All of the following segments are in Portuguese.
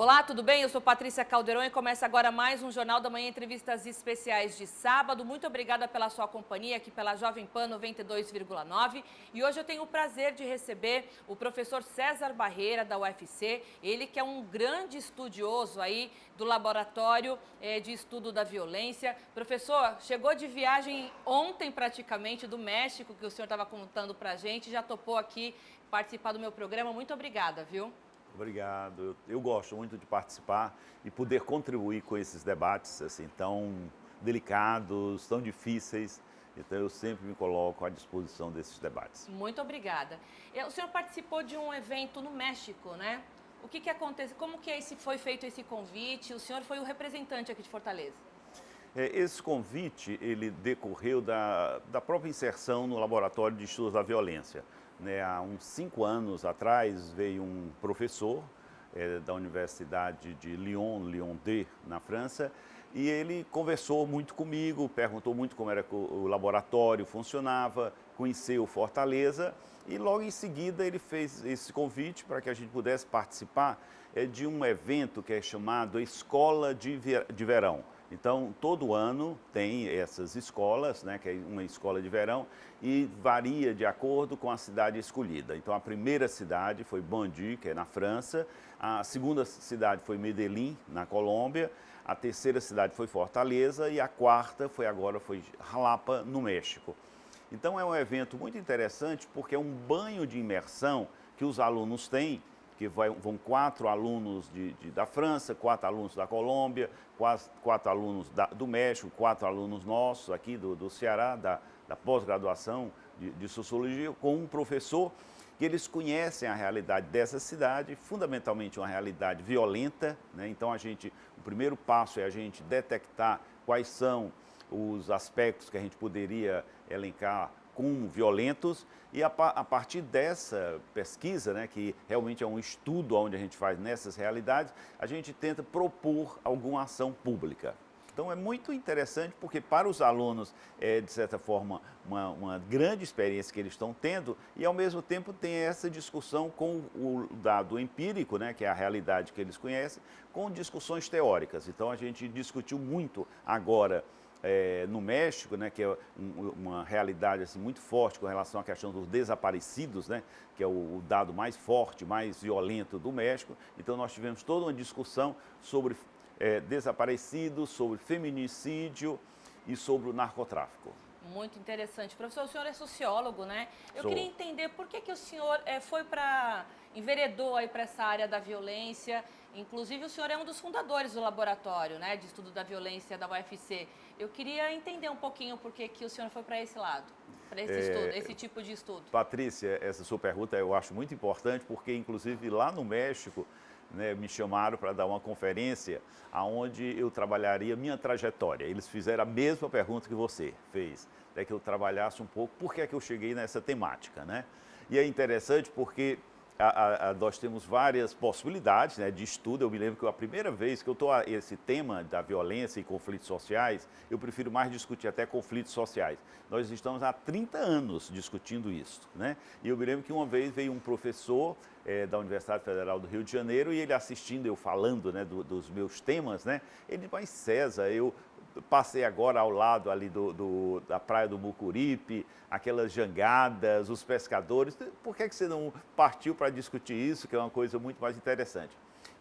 Olá, tudo bem? Eu sou Patrícia Caldeirão e começa agora mais um Jornal da Manhã, entrevistas especiais de sábado. Muito obrigada pela sua companhia aqui pela Jovem Pan 92,9. E hoje eu tenho o prazer de receber o professor César Barreira, da UFC. Ele que é um grande estudioso aí do Laboratório de Estudo da Violência. Professor, chegou de viagem ontem praticamente do México, que o senhor estava contando pra gente. Já topou aqui participar do meu programa. Muito obrigada, viu? Obrigado. Eu gosto muito de participar e poder contribuir com esses debates assim tão delicados, tão difíceis. Então eu sempre me coloco à disposição desses debates. Muito obrigada. O senhor participou de um evento no México, né? O que aconteceu? Como que foi feito esse convite? O senhor foi o representante aqui de Fortaleza. Esse convite, ele decorreu da própria inserção no Laboratório de Estudos da Violência. Há uns 5 anos atrás veio um professor da Universidade de Lyon 2, na França, e ele conversou muito comigo, perguntou muito como era que o laboratório funcionava, conheceu Fortaleza e logo em seguida ele fez esse convite para que a gente pudesse participar de um evento que é chamado Escola de Verão. Então, todo ano tem essas escolas, né, que é uma escola de verão, e varia de acordo com a cidade escolhida. Então, a primeira cidade foi Bondy, que é na França, a segunda cidade foi Medellín, na Colômbia, a terceira cidade foi Fortaleza e a quarta foi Jalapa, no México. Então, é um evento muito interessante porque é um banho de imersão que os alunos têm, que vão 4 alunos da França, 4 alunos da Colômbia, 4 alunos do México, 4 alunos nossos aqui do Ceará, da pós-graduação de Sociologia, com um professor que eles conhecem a realidade dessa cidade, fundamentalmente uma realidade violenta, né? Então o primeiro passo é a gente detectar quais são os aspectos que a gente poderia elencar como violentos, e a partir dessa pesquisa, né, que realmente é um estudo onde a gente faz nessas realidades, a gente tenta propor alguma ação pública. Então é muito interessante porque para os alunos é, de certa forma, uma grande experiência que eles estão tendo e ao mesmo tempo tem essa discussão com o dado empírico, né, que é a realidade que eles conhecem, com discussões teóricas. Então a gente discutiu muito agora no México, né, que é uma realidade assim, muito forte com relação à questão dos desaparecidos, né, que é o dado mais forte, mais violento do México. Então nós tivemos toda uma discussão sobre desaparecidos, sobre feminicídio e sobre o narcotráfico. Muito interessante. Professor, o senhor é sociólogo, né? Eu Sou. queria entender por que o senhor enveredou aí para essa área da violência. Inclusive, o senhor é um dos fundadores do laboratório, né, de estudo da violência da UFC. Eu queria entender um pouquinho por que o senhor foi para esse lado, para esse estudo, esse tipo de estudo. Patrícia, essa sua pergunta eu acho muito importante porque, inclusive, lá no México, né, me chamaram para dar uma conferência onde eu trabalharia minha trajetória. Eles fizeram a mesma pergunta que você fez, que eu trabalhasse um pouco por que é que eu cheguei nessa temática, né? E é interessante porque nós temos várias possibilidades, né, de estudo. Eu me lembro que a primeira vez que eu estou a esse tema da violência e conflitos sociais, eu prefiro mais discutir até conflitos sociais. Nós estamos há 30 anos discutindo isso, né? E eu me lembro que uma vez veio um professor da Universidade Federal do Rio de Janeiro e ele assistindo eu falando, né, dos meus temas, né? Ele disse: mas César, eu passei agora ao lado ali da praia do Mucuripe, aquelas jangadas, os pescadores. Por que você não partiu para discutir isso, que é uma coisa muito mais interessante?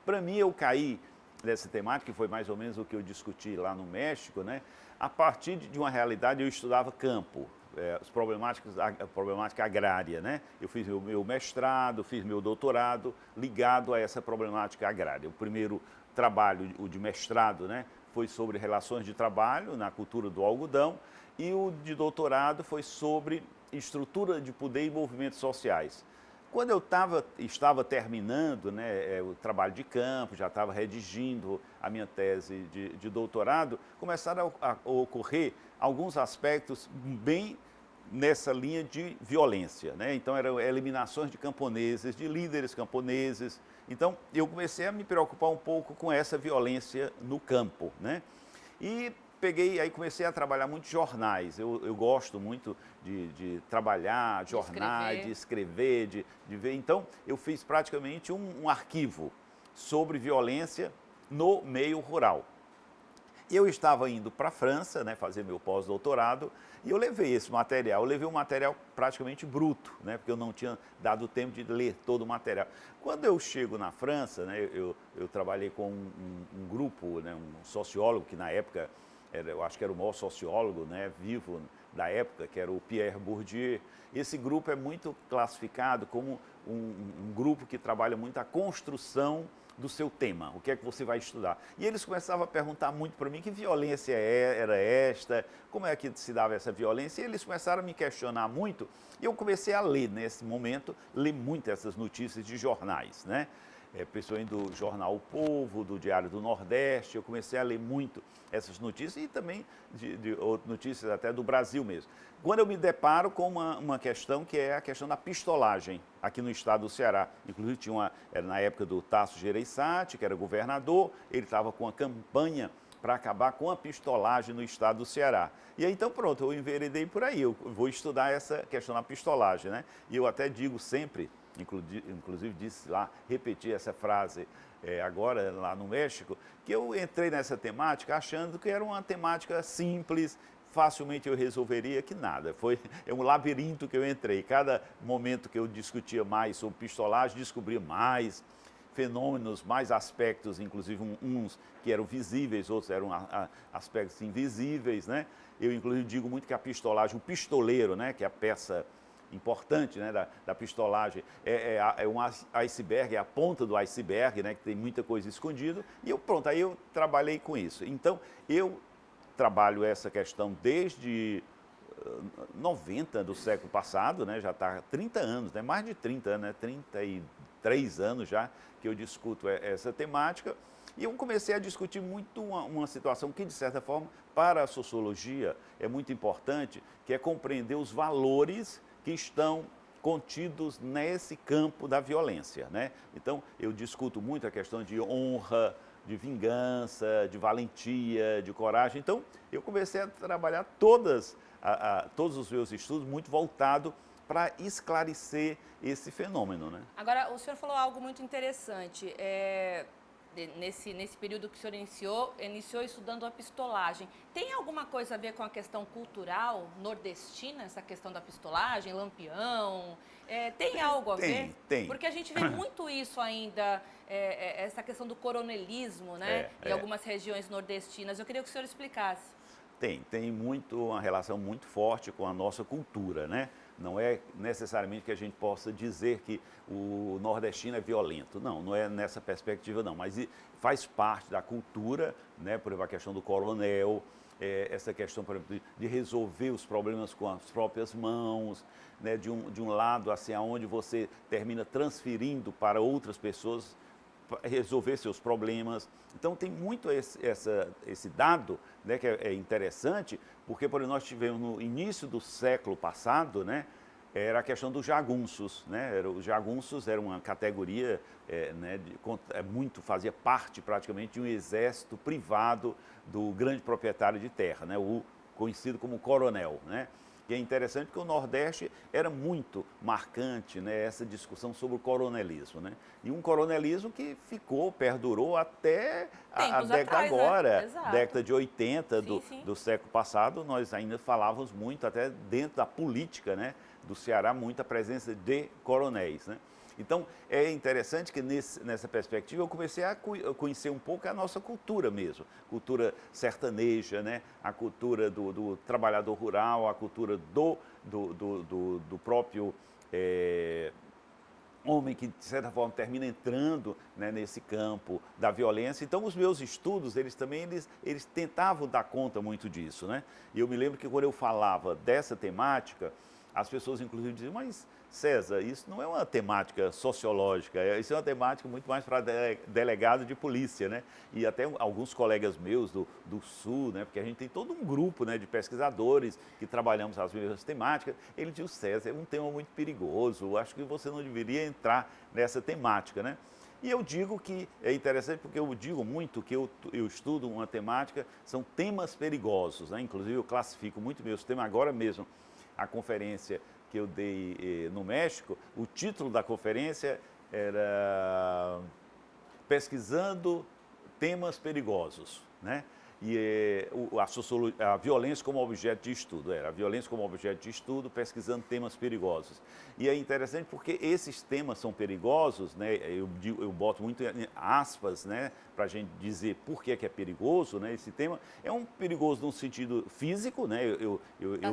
Para mim, eu caí nessa temática, que foi mais ou menos o que eu discuti lá no México, né? A partir de uma realidade, eu estudava campo, a problemática agrária, né? Eu fiz meu mestrado, fiz meu doutorado ligado a essa problemática agrária. O primeiro trabalho, o de mestrado, né, foi sobre relações de trabalho na cultura do algodão e o de doutorado foi sobre estrutura de poder e movimentos sociais. Quando eu estava terminando, né, o trabalho de campo, já estava redigindo a minha tese de doutorado, começaram a ocorrer alguns aspectos bem nessa linha de violência, né? Então eram eliminações de camponeses, de líderes camponeses. Então eu comecei a me preocupar um pouco com essa violência no campo, né? E comecei a trabalhar muito jornais. Eu gosto muito de trabalhar jornais, de escrever, de ver. Então eu fiz praticamente um arquivo sobre violência no meio rural. Eu estava indo para a França, né, fazer meu pós-doutorado, e eu levei esse material. Eu levei um material praticamente bruto, né, porque eu não tinha dado tempo de ler todo o material. Quando eu chego na França, né, eu trabalhei com um grupo, né, um sociólogo, que na época, eu acho que era o maior sociólogo, né, vivo da época, que era o Pierre Bourdieu. Esse grupo é muito classificado como um grupo que trabalha muito a construção do seu tema, o que é que você vai estudar. E eles começavam a perguntar muito para mim que violência era esta, como é que se dava essa violência, e eles começaram a me questionar muito, e eu comecei a ler, nesse momento, ler muito essas notícias de jornais, né? Principalmente do jornal O Povo, do Diário do Nordeste, eu comecei a ler muito essas notícias e também de notícias até do Brasil mesmo. Quando eu me deparo com uma questão que é a questão da pistolagem aqui no estado do Ceará. Inclusive era na época do Tasso Gereissati, que era governador, ele estava com uma campanha para acabar com a pistolagem no estado do Ceará. E aí, então, pronto, eu enveredei por aí, eu vou estudar essa questão da pistolagem, né? E eu até digo sempre, inclusive disse lá, repeti essa frase agora lá no México, que eu entrei nessa temática achando que era uma temática simples, facilmente eu resolveria, que nada. É um labirinto que eu entrei. Cada momento que eu discutia mais sobre pistolagem, descobria mais fenômenos, mais aspectos, inclusive uns que eram visíveis, outros eram aspectos invisíveis, né? Eu, inclusive, digo muito que a pistolagem, o pistoleiro, né, que é a peça importante, né, da pistolagem, é um iceberg, é a ponta do iceberg, né, que tem muita coisa escondida, e aí eu trabalhei com isso. Então, eu trabalho essa questão desde 90 do século passado, né, já está há 30 anos, né, mais de 30 anos, né, 33 anos já que eu discuto essa temática, e eu comecei a discutir muito uma situação que, de certa forma, para a sociologia é muito importante, que é compreender os valores que estão contidos nesse campo da violência, né? Então, eu discuto muito a questão de honra, de vingança, de valentia, de coragem. Então, eu comecei a trabalhar todos os meus estudos muito voltado para esclarecer esse fenômeno, né? Agora, o senhor falou algo muito interessante. Nesse período que o senhor iniciou estudando a pistolagem. Tem alguma coisa a ver com a questão cultural nordestina, essa questão da pistolagem, Lampião? Tem algo a ver? Tem. Porque a gente vê muito isso ainda, essa questão do coronelismo, né? Em algumas regiões nordestinas. Eu queria que o senhor explicasse. Tem uma relação muito forte com a nossa cultura, né? Não é necessariamente que a gente possa dizer que o nordestino é violento. Não é nessa perspectiva, não. Mas faz parte da cultura, né? Por exemplo, a questão do coronel, essa questão, por exemplo, de resolver os problemas com as próprias mãos, né? De um lado, assim, aonde você termina transferindo para outras pessoas resolver seus problemas. Então, tem muito esse dado, né, que é interessante, porque, por exemplo, nós tivemos no início do século passado, né, era a questão dos jagunços, né? Os jagunços era uma categoria, né, fazia parte praticamente de um exército privado do grande proprietário de terra, né, o conhecido como coronel, né? E é interessante porque o Nordeste era muito marcante, né, essa discussão sobre o coronelismo, né? E um coronelismo que perdurou até a década atrás, agora, né? década de 80 sim. do século passado, nós ainda falávamos muito, até dentro da política, né, do Ceará, muita presença de coronéis, né? Então, é interessante que nessa perspectiva eu comecei a conhecer um pouco a nossa cultura mesmo, cultura sertaneja, né? A cultura do trabalhador rural, a cultura do próprio homem que, de certa forma, termina entrando, né, nesse campo da violência. Então, os meus estudos, eles tentavam dar conta muito disso, né? E eu me lembro que quando eu falava dessa temática, as pessoas, inclusive, diziam, mas, César, isso não é uma temática sociológica, isso é uma temática muito mais para delegado de polícia, né? E até alguns colegas meus do Sul, né? Porque a gente tem todo um grupo, né, de pesquisadores que trabalhamos as mesmas temáticas, ele diz, César, é um tema muito perigoso, acho que você não deveria entrar nessa temática, né? E eu digo que é interessante porque eu digo muito que eu estudo uma temática, são temas perigosos, né? Inclusive eu classifico muito meus temas agora mesmo. A conferência que eu dei no México, o título da conferência era pesquisando temas perigosos, né? E a violência como objeto de estudo, a violência como objeto de estudo, pesquisando temas perigosos. E é interessante porque esses temas são perigosos, né? Eu boto muito em aspas, né? Para a gente dizer por que é perigoso, né? Esse tema é perigoso no sentido físico, né? Eu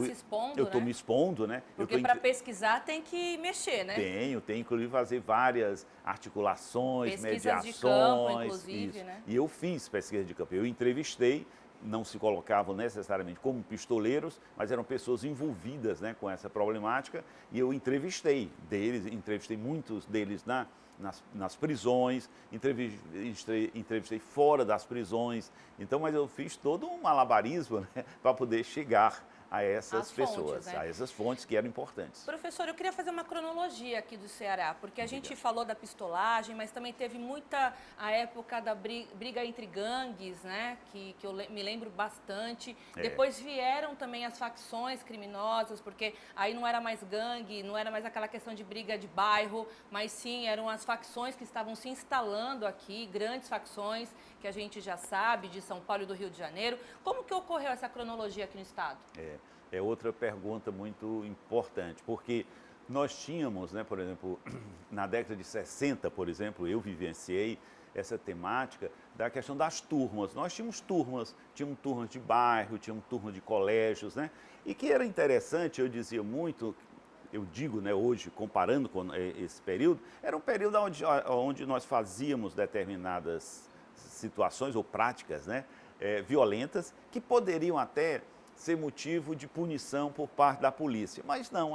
se expondo, eu estou né? me expondo, né? Porque para pesquisar tem que mexer, né? Tenho inclusive fazer várias articulações, pesquisas mediações. de campo, inclusive, né? E eu fiz pesquisa de campo. Eu entrevistei, não se colocavam necessariamente como pistoleiros, mas eram pessoas envolvidas, né, com essa problemática. E eu entrevistei muitos deles nas prisões, entrevistei fora das prisões. Então, mas eu fiz todo um malabarismo, né, para poder chegar a essas pessoas, né? a essas fontes que eram importantes. Professor, eu queria fazer uma cronologia aqui do Ceará, porque a gente falou da pistolagem, mas também teve a época da briga entre gangues, né, que eu me lembro bastante. Depois vieram também as facções criminosas, porque aí não era mais gangue, não era mais aquela questão de briga de bairro, mas sim, eram as facções que estavam se instalando aqui, grandes facções, que a gente já sabe, de São Paulo e do Rio de Janeiro. Como que ocorreu essa cronologia aqui no estado? É outra pergunta muito importante, porque nós tínhamos, né, por exemplo, na década de 60, por exemplo, eu vivenciei essa temática da questão das turmas. Nós tínhamos turmas de bairro, tínhamos turmas de colégios, né? E que era interessante, eu dizia muito, eu digo, né, hoje, comparando com esse período, era um período onde nós fazíamos determinadas situações ou práticas, né, violentas, que poderiam até ser motivo de punição por parte da polícia. Mas não,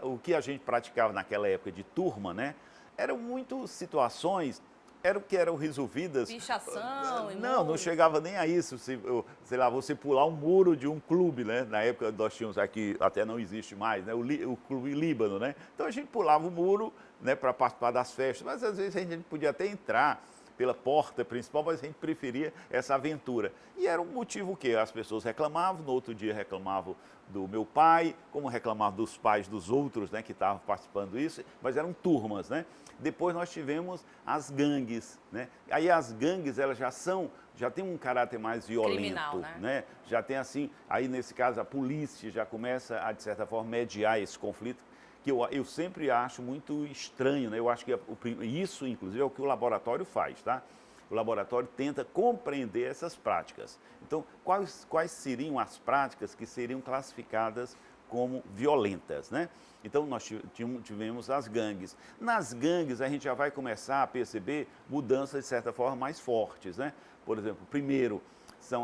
o que a gente praticava naquela época de turma, né, eram muitas situações que eram resolvidas... Pichação... Não chegava nem a isso. Sei lá, você pular um muro de um clube, né? Na época nós tínhamos aqui, até não existe mais, né? O Clube Líbano, né? Então a gente pulava o muro, né, para participar das festas, mas às vezes a gente podia até entrar pela porta principal, mas a gente preferia essa aventura. E era um motivo que as pessoas reclamavam, no outro dia reclamavam do meu pai, como reclamavam dos pais dos outros, né, que estavam participando disso, mas eram turmas, né? Depois nós tivemos as gangues, né? Aí as gangues, elas já têm um caráter mais violento, criminal, né? Já tem assim, aí nesse caso a polícia já começa a, de certa forma, mediar esse conflito, que eu sempre acho muito estranho, né? Eu acho que isso, inclusive, é o que o laboratório faz, tá? O laboratório tenta compreender essas práticas. Então, quais seriam as práticas que seriam classificadas como violentas, né? Então, nós tivemos as gangues. Nas gangues, a gente já vai começar a perceber mudanças, de certa forma, mais fortes, né? Por exemplo, primeiro,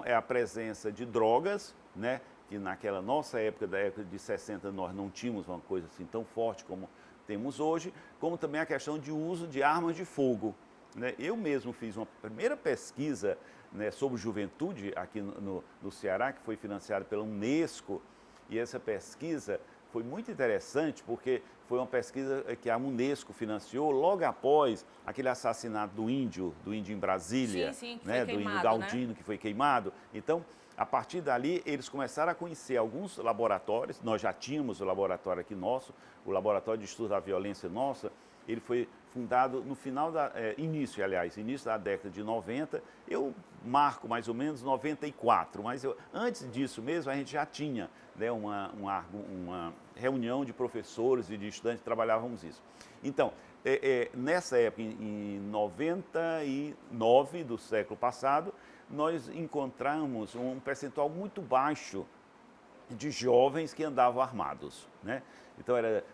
é a presença de drogas, né? Que naquela nossa época, da época de 60, nós não tínhamos uma coisa assim tão forte como temos hoje, como também a questão de uso de armas de fogo, né? Eu mesmo fiz uma primeira pesquisa, né, sobre juventude aqui no Ceará, que foi financiada pela Unesco, e essa pesquisa foi muito interessante porque foi uma pesquisa que a Unesco financiou logo após aquele assassinato do índio em Brasília, sim, que né, foi do índio queimado, Galdino, né? que foi queimado. Então, a partir dali, eles começaram a conhecer alguns laboratórios. Nós já tínhamos o laboratório aqui nosso, o Laboratório de Estudo da Violência nossa. Ele foi fundado no início da década de 90. Eu marco mais ou menos 94, mas antes disso mesmo a gente já tinha, né, uma reunião de professores e de estudantes que trabalhávamos isso. Então, nessa época, em 99 do século passado, nós encontramos um percentual muito baixo de jovens que andavam armados, né? Então era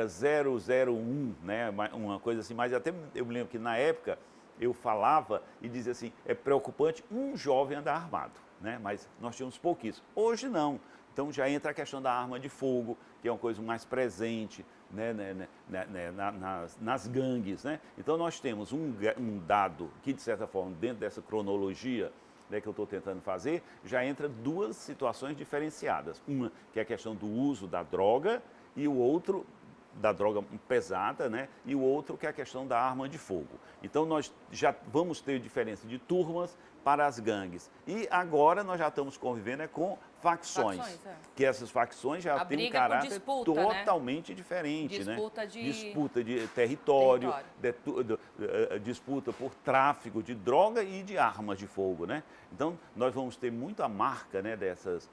001, né? Uma coisa assim, mas até eu me lembro que na época eu falava e dizia assim, é preocupante um jovem andar armado, né? Mas nós tínhamos pouquíssimo. Hoje não. Então já entra a questão da arma de fogo, que é uma coisa mais presente, né, nas gangues, né? Então nós temos um dado que, de certa forma, dentro dessa cronologia, né, que eu estou tentando fazer, já entra duas situações diferenciadas. Uma que é a questão do uso da droga e o outro da droga pesada, né? E o outro que é a questão da arma de fogo. Então nós já vamos ter diferença de turmas para as gangues. E agora nós já estamos convivendo com facções. Que essas facções já têm um caráter disputa, totalmente diferente. Disputa de território. Disputa por tráfico de droga e de armas de fogo, né? Então, nós vamos ter muito a marca, né, das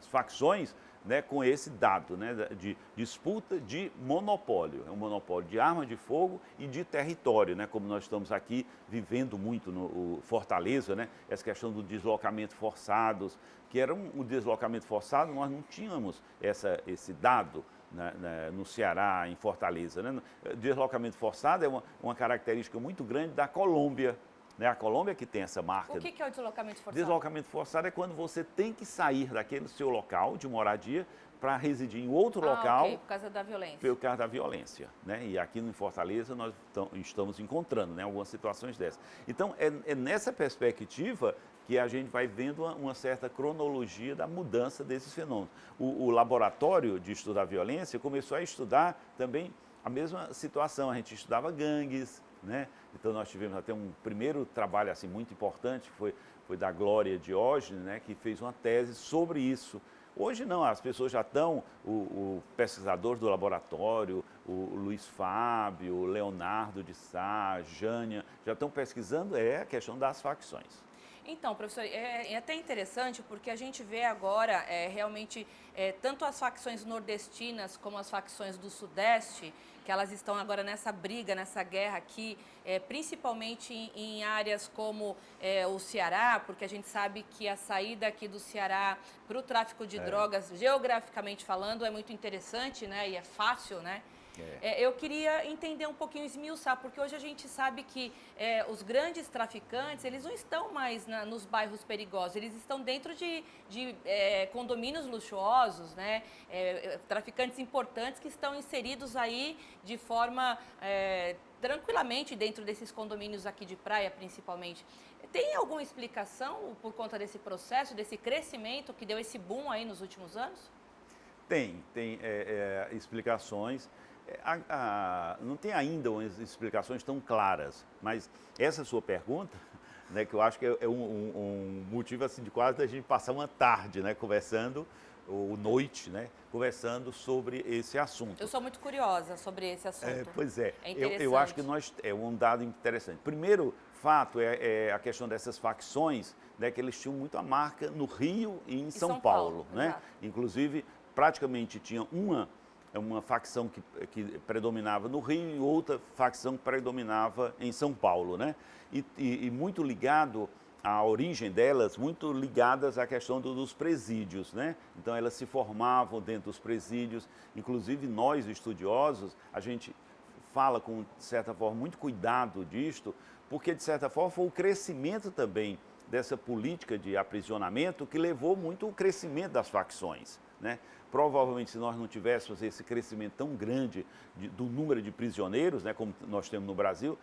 facções, né, com esse dado, né, de disputa de monopólio. É um monopólio de armas de fogo e de território, né, como nós estamos aqui vivendo muito no Fortaleza, né, essa questão do deslocamento forçados, que era um deslocamento forçado, nós não tínhamos esse dado no Ceará, em Fortaleza, né? Deslocamento forçado é uma característica muito grande da Colômbia. A Colômbia que tem essa marca. O que é o deslocamento forçado? Deslocamento forçado é quando você tem que sair daquele seu local de moradia para residir em outro local. Por causa da violência. Por causa da violência, né? E aqui em Fortaleza nós estamos encontrando, né, algumas situações dessas. Então, é nessa perspectiva que a gente vai vendo uma certa cronologia da mudança desses fenômenos. O Laboratório de Estudo da Violência começou a estudar também a mesma situação. A gente estudava gangues, né? Então nós tivemos até um primeiro trabalho assim muito importante, que foi da Glória Diógenes, né, que fez uma tese sobre isso. Hoje não, as pessoas já estão, o pesquisador do laboratório, o Luiz Fábio, o Leonardo de Sá, a Jânia, já estão pesquisando a questão das facções. Então, professor, é até interessante porque a gente vê agora realmente tanto as facções nordestinas como as facções do Sudeste, que elas estão agora nessa briga, nessa guerra aqui, principalmente em áreas como o Ceará, porque a gente sabe que a saída aqui do Ceará para o tráfico de drogas, geograficamente falando, é muito interessante, né? E é fácil, né? Eu queria entender um pouquinho, esmiuçar, porque hoje a gente sabe que os grandes traficantes, eles não estão mais nos bairros perigosos, eles estão dentro de condomínios luxuosos, né? Traficantes importantes que estão inseridos aí de forma tranquilamente dentro desses condomínios aqui de praia, principalmente. Tem alguma explicação por conta desse processo, desse crescimento que deu esse boom aí nos últimos anos? Tem explicações. Não tem ainda umas explicações tão claras, mas essa sua pergunta, né, que eu acho que é um motivo assim, de quase a gente passar uma tarde, né, conversando, ou noite, né, conversando sobre esse assunto. Eu sou muito curiosa sobre esse assunto. Pois é, interessante. eu acho que é um dado interessante. Primeiro fato é a questão dessas facções, né, que eles tinham muito a marca no Rio e em São Paulo, né? Exato. Inclusive, praticamente tinha uma facção que predominava no Rio e outra facção que predominava em São Paulo, né? E muito ligado à origem delas, muito ligadas à questão dos presídios, né? Então elas se formavam dentro dos presídios, inclusive nós estudiosos, a gente fala com, de certa forma, muito cuidado disto, porque de certa forma foi o crescimento também dessa política de aprisionamento que levou muito ao crescimento das facções, né? Provavelmente, se nós não tivéssemos esse crescimento tão grande do número de prisioneiros, né, como nós temos no Brasil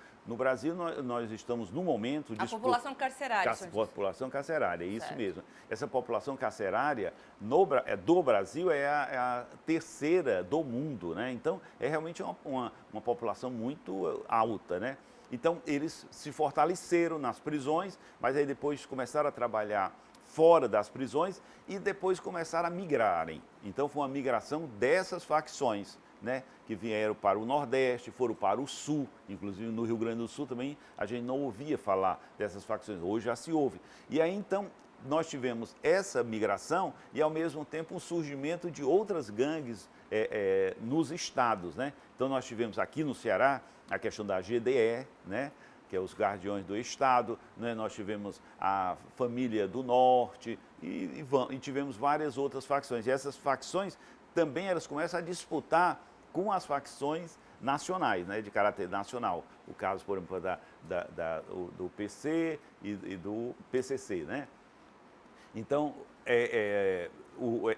nós estamos no momento de... A população carcerária. População carcerária, é isso certo. mesmo. Essa população carcerária do Brasil é a terceira do mundo, né? Então, é realmente uma população muito alta, né? Então, eles se fortaleceram nas prisões, mas aí depois começaram a trabalhar fora das prisões e depois começaram a migrarem. Então, foi uma migração dessas facções, né, que vieram para o Nordeste, foram para o Sul, inclusive no Rio Grande do Sul também a gente não ouvia falar dessas facções, hoje já se ouve. E aí, então, nós tivemos essa migração e, ao mesmo tempo, um surgimento de outras gangues nos estados, né? Então, nós tivemos aqui no Ceará a questão da GDE, né, que é os Guardiões do Estado, né? Nós tivemos a Família do Norte e tivemos várias outras facções. E essas facções também elas começam a disputar com as facções nacionais, né, de caráter nacional. O caso, por exemplo, do PC e do PCC, né? Então,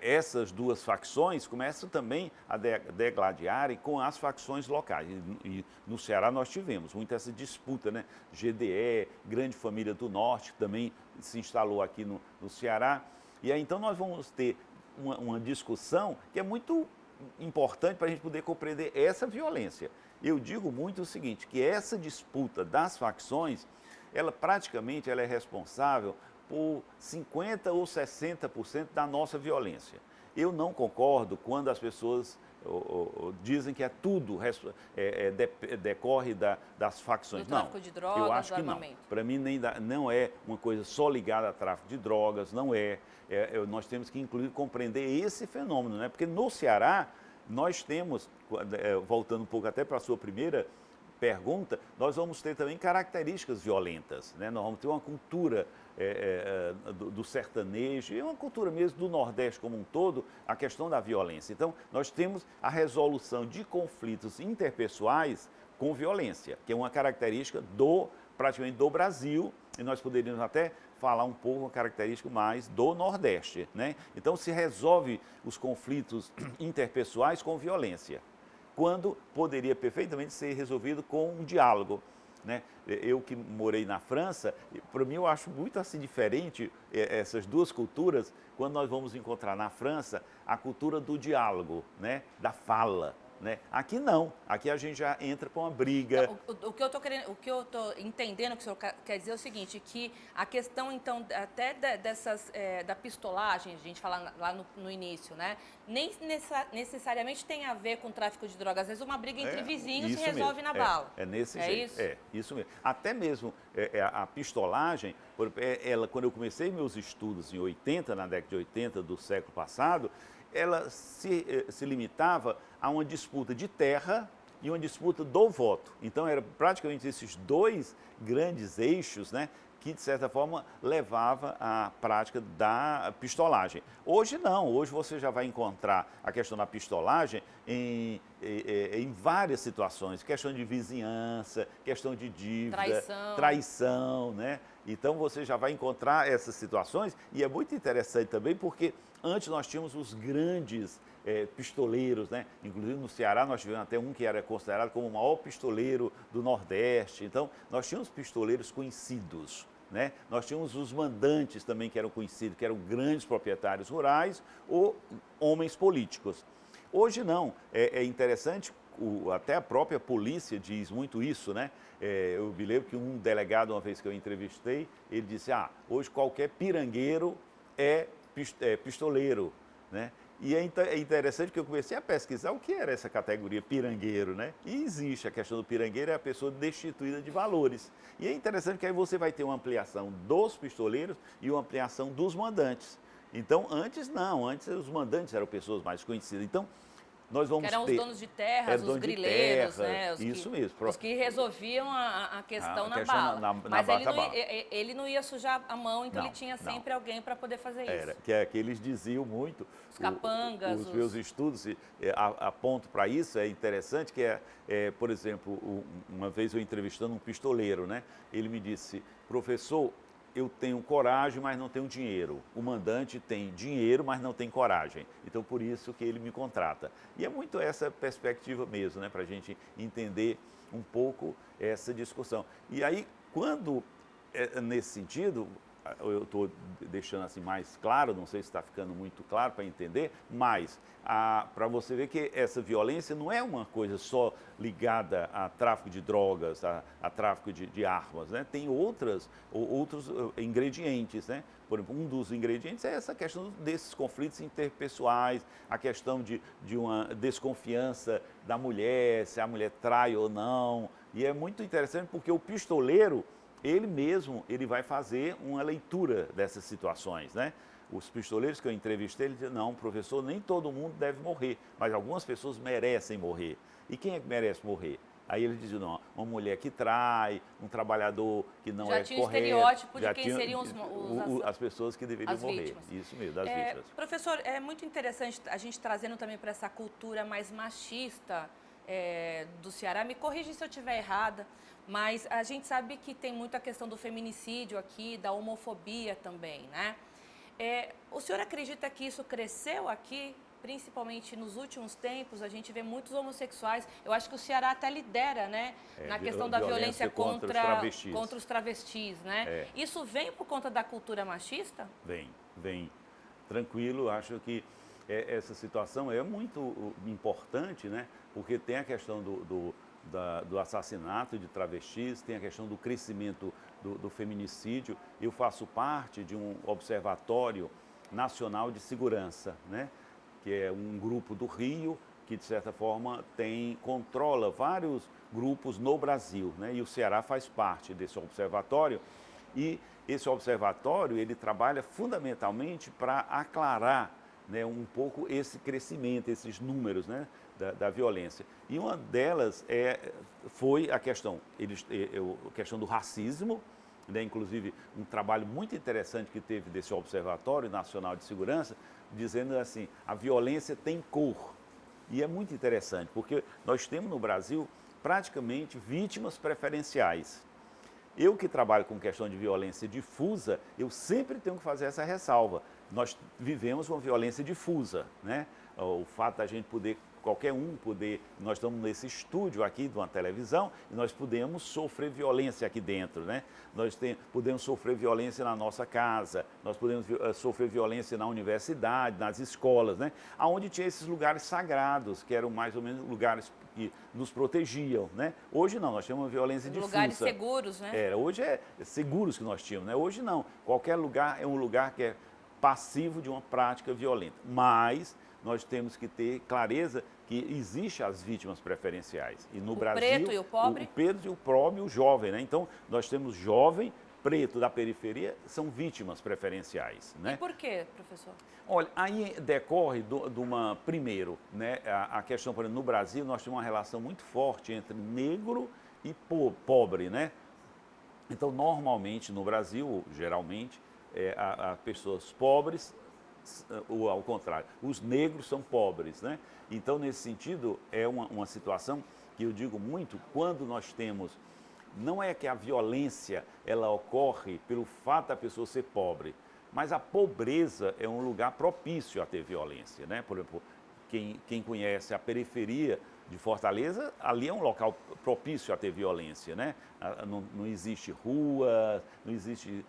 essas duas facções começam também a degladiarem com as facções locais. E no Ceará nós tivemos muita essa disputa, né? GDE, Grande Família do Norte, que também se instalou aqui no Ceará. E aí então nós vamos ter uma discussão que é muito importante para a gente poder compreender essa violência. Eu digo muito o seguinte, que essa disputa das facções, ela praticamente é responsável por 50% ou 60% da nossa violência. Eu não concordo quando as pessoas dizem que é tudo decorre das facções. Do tráfico de drogas, eu acho do que não. armamento. Para mim não é uma coisa só ligada a tráfico de drogas, não é. Nós temos que incluir, compreender esse fenômeno, né? Porque no Ceará nós temos, voltando um pouco até para a sua primeira pergunta, nós vamos ter também características violentas, né? Nós vamos ter uma cultura do sertanejo e uma cultura mesmo do Nordeste como um todo, a questão da violência. Então, nós temos a resolução de conflitos interpessoais com violência, que é uma característica praticamente do Brasil, e nós poderíamos até falar um pouco uma característica mais do Nordeste, né? Então, se resolve os conflitos interpessoais com violência, quando poderia perfeitamente ser resolvido com um diálogo, né? Eu que morei na França, para mim eu acho muito assim diferente essas duas culturas, quando nós vamos encontrar na França a cultura do diálogo, né? Da fala. Né? Aqui não, aqui a gente já entra com uma briga. O que eu estou entendendo que o senhor quer dizer é o seguinte, que a questão então até da pistolagem, a gente fala lá no início, né? Nem necessariamente tem a ver com tráfico de drogas, às vezes uma briga entre vizinhos se resolve na bala. É nesse jeito. Isso? Isso mesmo. Até mesmo a pistolagem, quando eu comecei meus estudos em 80, na década de 80 do século passado, ela se limitava a uma disputa de terra e uma disputa do voto. Então, era praticamente esses dois grandes eixos, né, que, de certa forma, levava à prática da pistolagem. Hoje não, hoje você já vai encontrar a questão da pistolagem em várias situações, questão de vizinhança, questão de dívida, traição, né? Então, você já vai encontrar essas situações e é muito interessante também porque antes nós tínhamos os grandes pistoleiros, né? Inclusive no Ceará nós tivemos até um que era considerado como o maior pistoleiro do Nordeste. Então, nós tínhamos pistoleiros conhecidos, né? Nós tínhamos os mandantes também que eram conhecidos, que eram grandes proprietários rurais ou homens políticos. Hoje não, é interessante, até a própria polícia diz muito isso, né? Eu me lembro que um delegado, uma vez que eu entrevistei, ele disse, hoje qualquer pirangueiro é pistoleiro, né? E é interessante que eu comecei a pesquisar o que era essa categoria pirangueiro, né? E existe a questão do pirangueiro, é a pessoa destituída de valores. E é interessante que aí você vai ter uma ampliação dos pistoleiros e uma ampliação dos mandantes. Então, antes não, antes os mandantes eram pessoas mais conhecidas. Então, nós vamos que eram os donos de terras, os grileiros, né? Isso mesmo. Os que resolviam a questão na bala. Mas ele não ia sujar a mão, então ele tinha sempre alguém para poder fazer isso. Que é que eles diziam muito. Os capangas. Os meus estudos apontam para isso, é interessante que por exemplo, uma vez eu entrevistando um pistoleiro, né? Ele me disse, professor, eu tenho coragem, mas não tenho dinheiro. O mandante tem dinheiro, mas não tem coragem. Então, por isso que ele me contrata. E é muito essa perspectiva mesmo, né? Para a gente entender um pouco essa discussão. E aí, quando, nesse sentido, eu estou deixando assim mais claro, não sei se está ficando muito claro para entender, mas para você ver que essa violência não é uma coisa só ligada a tráfico de drogas, a tráfico de armas, né? Tem outros ingredientes, né? Por exemplo, um dos ingredientes é essa questão desses conflitos interpessoais, a questão de uma desconfiança da mulher, se a mulher trai ou não. E é muito interessante porque o pistoleiro, ele mesmo, ele vai fazer uma leitura dessas situações, né? Os pistoleiros que eu entrevistei, ele dizem, não, professor, nem todo mundo deve morrer, mas algumas pessoas merecem morrer. E quem é que merece morrer? Aí ele dizia, não, uma mulher que trai, um trabalhador que não é correto. Já tinha o estereótipo de quem seriam as pessoas que deveriam morrer. Vítimas. Isso mesmo, das vítimas. Professor, é muito interessante a gente trazendo também para essa cultura mais machista do Ceará. Me corrija se eu estiver errada, mas a gente sabe que tem muito a questão do feminicídio aqui, da homofobia também, né? O senhor acredita que isso cresceu aqui, principalmente nos últimos tempos? A gente vê muitos homossexuais. Eu acho que o Ceará até lidera, né? Na questão da violência contra os travestis, né? Isso vem por conta da cultura machista? Vem. Tranquilo, acho que essa situação é muito importante, né? Porque tem a questão do assassinato de travestis, tem a questão do crescimento do feminicídio. Eu faço parte de um observatório nacional de segurança, né? Que é um grupo do Rio que, de certa forma, controla vários grupos no Brasil, né? E o Ceará faz parte desse observatório. E esse observatório, ele trabalha fundamentalmente para aclarar, né, um pouco esse crescimento, esses números, né, da violência. E uma delas foi a questão do racismo, né, inclusive um trabalho muito interessante que teve desse Observatório Nacional de Segurança, dizendo assim, a violência tem cor. E é muito interessante, porque nós temos no Brasil praticamente vítimas preferenciais. Eu que trabalho com questão de violência difusa, eu sempre tenho que fazer essa ressalva. Nós vivemos uma violência difusa, né? O fato da gente poder, nós estamos nesse estúdio aqui de uma televisão e nós podemos sofrer violência aqui dentro, né? Podemos sofrer violência na nossa casa, nós podemos sofrer violência na universidade, nas escolas, né? Onde tinha esses lugares sagrados, que eram mais ou menos lugares que nos protegiam, né? Hoje não, nós temos uma violência difusa. Lugares seguros, né? Hoje é seguros que nós tínhamos, né? Hoje não. Qualquer lugar é um lugar que é passivo de uma prática violenta. Mas nós temos que ter clareza que existem as vítimas preferenciais. E no Brasil, preto e o pobre? O preto e o pobre e o jovem, né? Então, nós temos jovem, preto da periferia, são vítimas preferenciais, né? E por quê, professor? Olha, aí decorre primeiro, né, a questão, por exemplo, no Brasil nós temos uma relação muito forte entre negro e pobre, né? Então, normalmente no Brasil, geralmente, as pessoas pobres, ou ao contrário, os negros são pobres, né? Então, nesse sentido, é uma situação que eu digo muito, quando nós temos, não é que a violência, ela ocorre pelo fato da pessoa ser pobre, mas a pobreza é um lugar propício a ter violência, né? Por exemplo, quem conhece a periferia de Fortaleza, ali é um local propício a ter violência, né? Não existe rua, não existe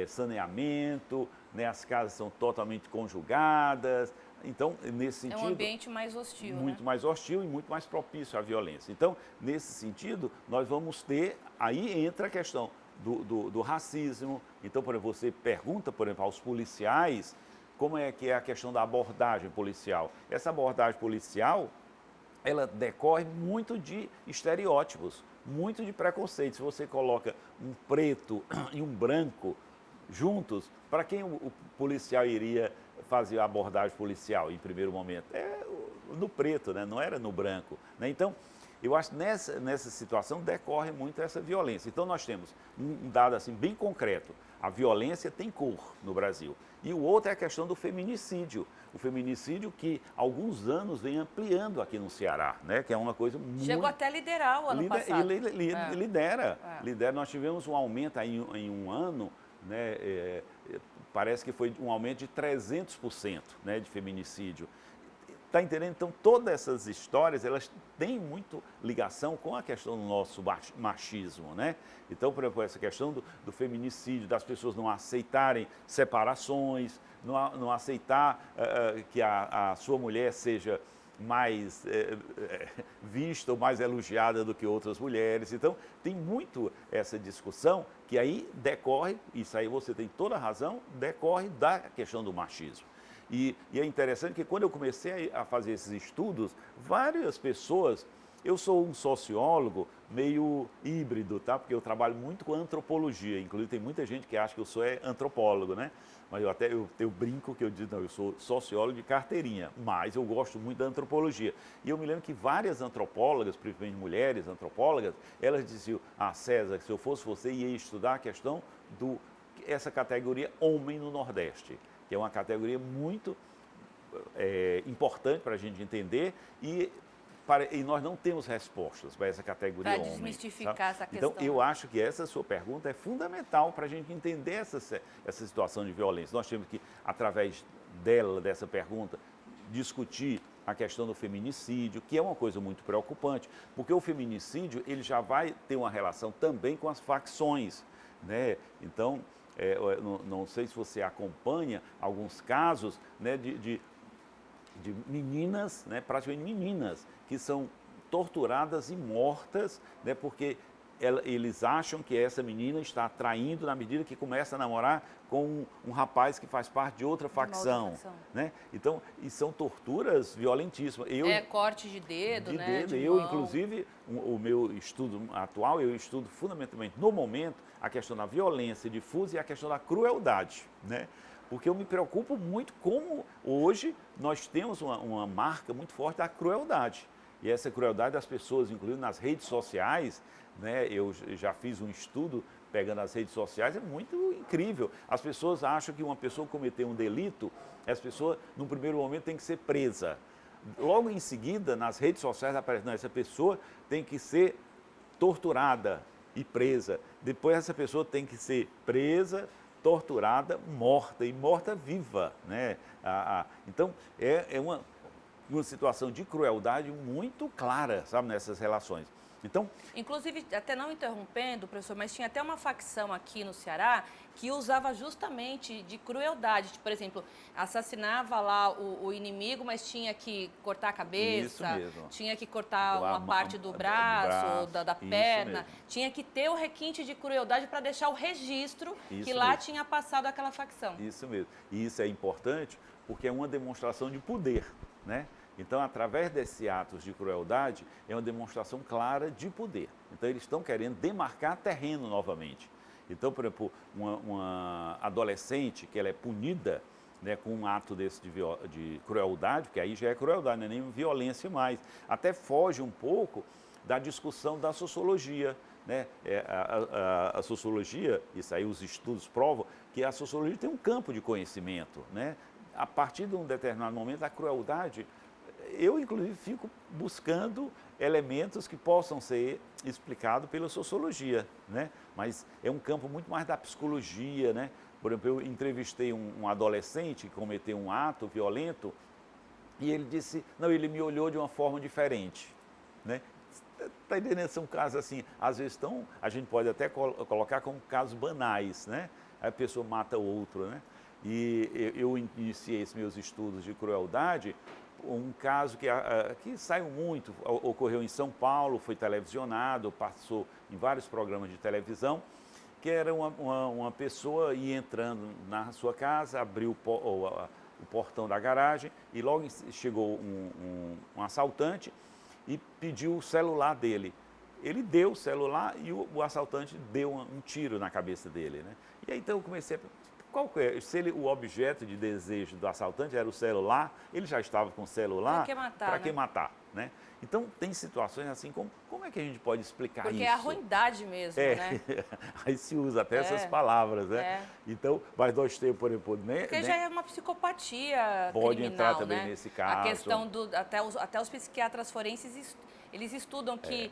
saneamento, né? As casas são totalmente conjugadas. Então, nesse sentido... É um ambiente mais hostil, muito né? mais hostil e muito mais propício à violência. Então, nesse sentido, nós vamos ter... Aí entra a questão do racismo. Então, por exemplo, você pergunta, por exemplo, aos policiais como é que é a questão da abordagem policial. Essa abordagem policial, ela decorre muito de estereótipos, muito de preconceito. Se você coloca um preto e um branco juntos, para quem o policial iria fazer a abordagem policial em primeiro momento? No preto, né? Não era no branco, né? Então, eu acho que nessa situação decorre muito essa violência. Então, nós temos um dado assim, bem concreto. A violência tem cor no Brasil. E o outro é a questão do feminicídio. O feminicídio que há alguns anos vem ampliando aqui no Ceará, né? Que é uma coisa muito... Chegou até a liderar o ano passado. Lidera. Nós tivemos um aumento aí em um ano, né? Parece que foi um aumento de 300%, né, de feminicídio. Está entendendo? Então, todas essas histórias, elas têm muito ligação com a questão do nosso machismo, né? Então, por exemplo, essa questão do feminicídio, das pessoas não aceitarem separações, não aceitar que a sua mulher seja mais vista ou mais elogiada do que outras mulheres. Então, tem muito essa discussão que aí decorre, isso aí você tem toda a razão, decorre da questão do machismo. E é interessante que quando eu comecei a fazer esses estudos, várias pessoas... Eu sou um sociólogo meio híbrido, tá? Porque eu trabalho muito com antropologia. Inclusive, tem muita gente que acha que eu sou antropólogo, né? Mas eu brinco que eu digo, não, eu sou sociólogo de carteirinha, mas eu gosto muito da antropologia. E eu me lembro que várias antropólogas, principalmente mulheres antropólogas, elas diziam, César, se eu fosse você, ia estudar a questão essa categoria homem no Nordeste, que é uma categoria muito importante para a gente entender e nós não temos respostas para essa categoria homem. Para desmistificar essa questão. Então, eu acho que essa sua pergunta é fundamental para a gente entender essa situação de violência. Nós temos que, através dessa pergunta, discutir a questão do feminicídio, que é uma coisa muito preocupante, porque o feminicídio ele já vai ter uma relação também com as facções, né? Então, não sei se você acompanha alguns casos, né, de meninas, né, praticamente meninas, que são torturadas e mortas, né, porque eles acham que essa menina está traindo na medida que começa a namorar com um rapaz que faz parte de outra facção, né? Então, e são torturas violentíssimas. Corte de dedo, né? Dedo. Inclusive, o meu estudo atual, eu estudo fundamentalmente, no momento, a questão da violência difusa e a questão da crueldade, né? Porque eu me preocupo muito como hoje nós temos uma marca muito forte da crueldade. E essa crueldade das pessoas, inclusive nas redes sociais, né? Eu já fiz um estudo pegando as redes sociais, é muito incrível. As pessoas acham que uma pessoa cometeu um delito, essa pessoa, no primeiro momento, tem que ser presa. Logo em seguida, nas redes sociais aparece, não, essa pessoa tem que ser torturada e presa. Depois essa pessoa tem que ser presa, torturada, morta e morta viva, né? Então, é uma situação de crueldade muito clara, sabe, nessas relações. Então, inclusive, até não interrompendo, professor, mas tinha até uma facção aqui no Ceará que usava justamente de crueldade. Por exemplo, assassinava lá o inimigo, mas tinha que cortar a cabeça, tinha que cortar uma parte do braço, da perna. Tinha que ter o requinte de crueldade para deixar o registro que lá tinha passado aquela facção. Isso mesmo. E isso é importante porque é uma demonstração de poder, né? Então, através desses atos de crueldade, é uma demonstração clara de poder. Então, eles estão querendo demarcar terreno novamente. Então, por exemplo, uma adolescente que ela é punida, né, com um ato desse de crueldade, porque aí já é crueldade, não é nem violência mais, até foge um pouco da discussão da sociologia, né? A sociologia, isso aí os estudos provam, que a sociologia tem um campo de conhecimento, né? A partir de um determinado momento, a crueldade... Eu, inclusive, fico buscando elementos que possam ser explicados pela sociologia, né? Mas é um campo muito mais da psicologia, né? Por exemplo, eu entrevistei um adolescente que cometeu um ato violento e ele disse, não, ele me olhou de uma forma diferente, né? Está entendendo? São casos assim, às vezes a gente pode até colocar como casos banais, né? A pessoa mata o outro, né? E eu iniciei esses meus estudos de crueldade, um caso que saiu muito, ocorreu em São Paulo, foi televisionado, passou em vários programas de televisão, que era uma pessoa ia entrando na sua casa, abriu o portão da garagem e logo chegou um assaltante e pediu o celular dele. Ele deu o celular e o assaltante deu um tiro na cabeça dele, né? E aí então eu comecei a... Se o objeto de desejo do assaltante era o celular, ele já estava com o celular, para que matar? Para que matar, né? Então, tem situações assim, como é que a gente pode explicar isso? Porque é a ruindade mesmo, né? Aí se usa até essas palavras, né? Então, mas nós temos, por exemplo... Porque já é uma psicopatia pode criminal, entrar também, né? nesse caso. A questão até os psiquiatras forenses eles estudam que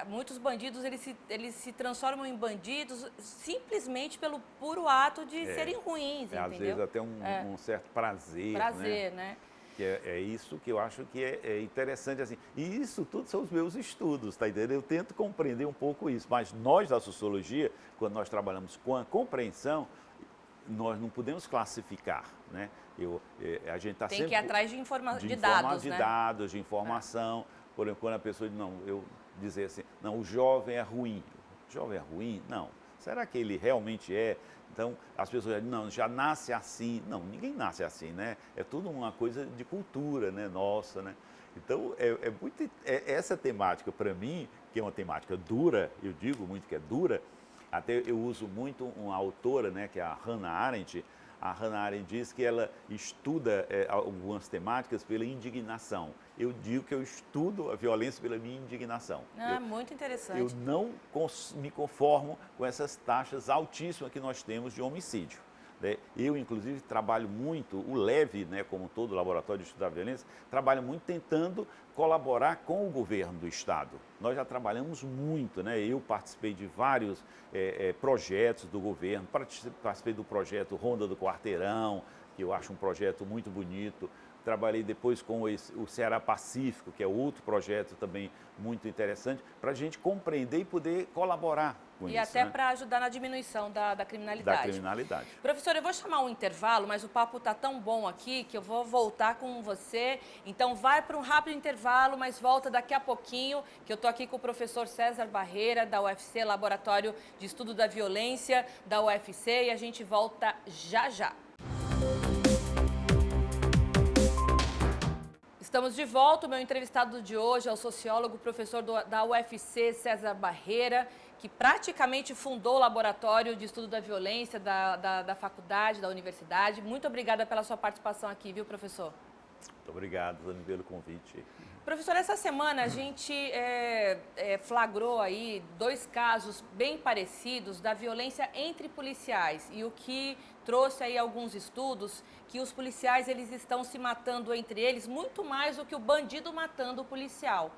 muitos bandidos eles se transformam em bandidos simplesmente pelo puro ato de serem ruins, entendeu? Às vezes até um certo prazer, né? Que é isso que eu acho que é interessante, assim. E isso tudo são os meus estudos, tá entendendo? Eu tento compreender um pouco isso, mas nós da sociologia, quando nós trabalhamos com a compreensão, nós não podemos classificar, né? A gente está sempre... Tem que ir atrás de dados, de informação. Por exemplo, quando a pessoa diz, não, eu dizer assim, não, o jovem é ruim. O jovem é ruim? Não. Será que ele realmente é? Então, as pessoas dizem, não, já nasce assim. Não, ninguém nasce assim, né? É tudo uma coisa de cultura, né? Nossa, né? Então, essa temática, para mim, que é uma temática dura, eu digo muito que é dura, até eu uso muito uma autora, né, que é a Hannah Arendt. A Hannah Arendt diz que ela estuda algumas temáticas pela indignação. Eu digo que eu estudo a violência pela minha indignação. Muito interessante. Eu não me conformo com essas taxas altíssimas que nós temos de homicídio, né? Eu, inclusive, trabalho muito, o LEVE, né, como todo Laboratório de Estudo da Violência, trabalha muito tentando colaborar com o governo do Estado. Nós já trabalhamos muito, né? Eu participei de vários projetos do governo, participei do projeto Ronda do Quarteirão, que eu acho um projeto muito bonito. trabalhei depois com o Ceará Pacífico, que é outro projeto também muito interessante, para a gente compreender e poder colaborar com isso. E até para ajudar na diminuição da criminalidade. Da criminalidade. Professor, eu vou chamar um intervalo, mas o papo está tão bom aqui que eu vou voltar com você. Então vai para um rápido intervalo, mas volta daqui a pouquinho, que eu estou aqui com o professor César Barreira, da UFC, Laboratório de Estudo da Violência da UFC, e a gente volta já já. Estamos de volta. O meu entrevistado de hoje é o sociólogo, professor da UFC, César Barreira, que praticamente fundou o Laboratório de Estudo da Violência da faculdade, da universidade. Muito obrigada pela sua participação aqui, viu, professor? Muito obrigado, Dani, pelo convite. Professor, essa semana a gente flagrou aí 2 casos bem parecidos da violência entre policiais, e o que trouxe aí alguns estudos que os policiais eles estão se matando entre eles muito mais do que o bandido matando o policial.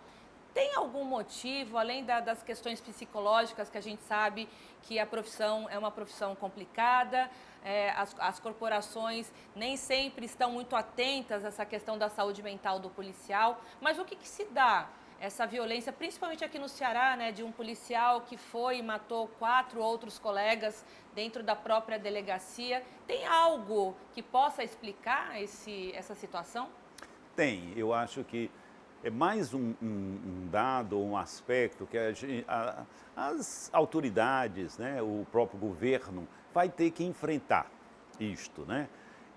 Tem algum motivo, além das questões psicológicas, que a gente sabe que a profissão é uma profissão complicada, as corporações nem sempre estão muito atentas a essa questão da saúde mental do policial, mas o que se dá essa violência, principalmente aqui no Ceará, né, de um policial que foi e matou 4 outros colegas dentro da própria delegacia? Tem algo que possa explicar essa situação? Tem, eu acho que é mais um dado, um aspecto que as autoridades, né, o próprio governo, vai ter que enfrentar isto, né?